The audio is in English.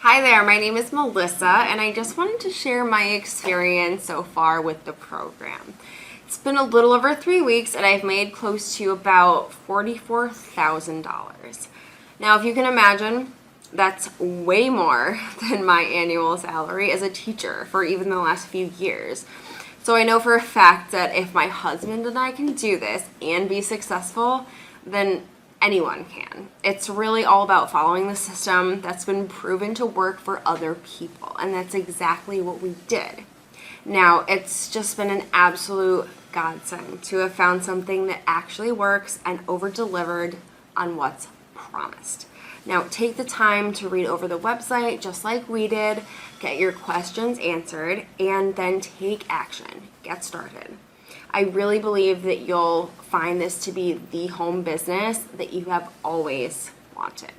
Hi there, my name is Melissa, and I just wanted to share my experience so far with the program. It's been a little over 3 weeks, and I've made close to about $44,000. Now, if you can imagine, that's way more than my annual salary as a teacher for even the last few years. So I know for a fact that if my husband and I can do this and be successful, then anyone can. It's really all about following the system that's been proven to work for other people, and that's exactly what we did. Now, it's just been an absolute godsend to have found something that actually works and over-delivered on what's promised. Now, take the time to read over the website just like we did, get your questions answered, and then take action. Get started. I really believe that you'll find this to be the home business that you have always wanted.